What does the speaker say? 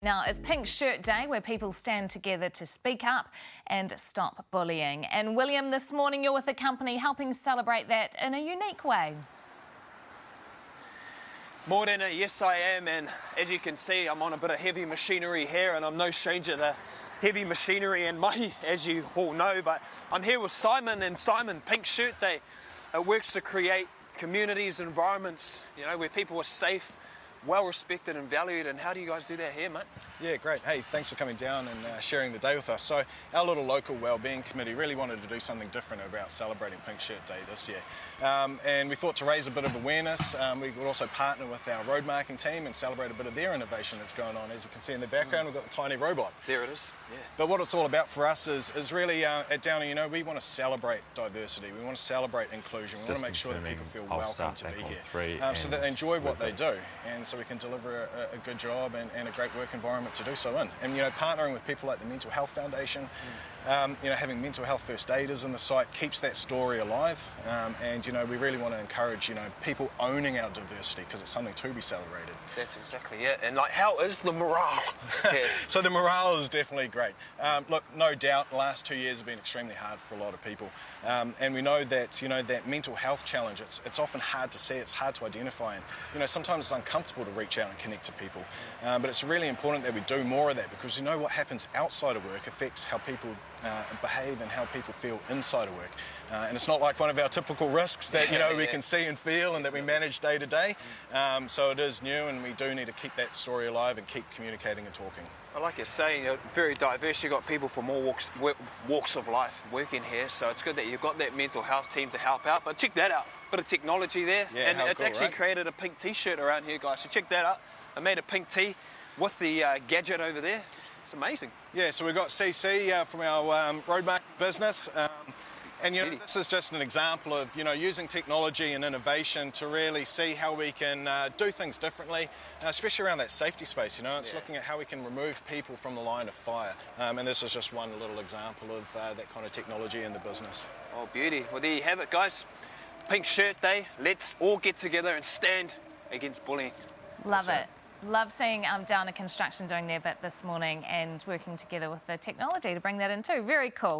Now, it's Pink Shirt Day, where people stand together to speak up and stop bullying. And William, this morning you're with a company helping celebrate that in a unique way. Morena, yes I am, and as you can see I'm on a bit of heavy machinery here, and I'm no stranger to heavy machinery and money, as you all know, but I'm here with Simon, and Simon, Pink Shirt Day, it works to create communities, environments, where people are safe, well respected and valued. And how do you guys do that here, mate? Yeah, great. Hey, thanks for coming down and sharing the day with us. So our little local wellbeing committee really wanted to do something different about celebrating Pink Shirt Day this year. And we thought to raise a bit of awareness, we would also partner with our road marking team and celebrate a bit of their innovation that's going on. As you can see in the background, we've got the tiny robot. There it is, yeah. But what it's all about for us is really, at Downer, we want to celebrate diversity. We want to celebrate inclusion. We want to make sure that people feel welcome to be here. So that they enjoy what they do, and so we can deliver a good job and a great work environment to do so in. And partnering with people like the Mental Health Foundation, having mental health first aiders in the site keeps that story alive. And we really want to encourage people owning our diversity, because it's something to be celebrated. That's exactly it. And how is the morale? So the morale is definitely great. Look, no doubt, the last 2 years have been extremely hard for a lot of people. And we know that that mental health challenge, it's often hard to see, it's hard to identify, and sometimes it's uncomfortable to reach out and connect to people. But it's really important that we do more of that, because what happens outside of work affects how people behave and how people feel inside of work. And it's not like one of our typical risks that we can see and feel and that we manage day to day. So it is new, and we do need to keep that story alive and keep communicating and talking. Well, like you're saying, you're very diverse. You've got people from all walks of life working here, so it's good that you've got that mental health team to help out. But check that out, bit of technology there, yeah, and it's cool, actually right? Created a pink t-shirt around here, guys, so check that out. I made a pink tee with the gadget over there. It's amazing. Yeah, so we've got CC from our road marking business. And this is just an example of using technology and innovation to really see how we can do things differently, especially around that safety space. It's looking at how we can remove people from the line of fire, and this is just one little example of that kind of technology in the business. Oh, beauty. Well, there you have it, guys. Pink Shirt Day. Let's all get together and stand against bullying. Love it. Love seeing Downer Construction doing their bit this morning and working together with the technology to bring that in too. Very cool.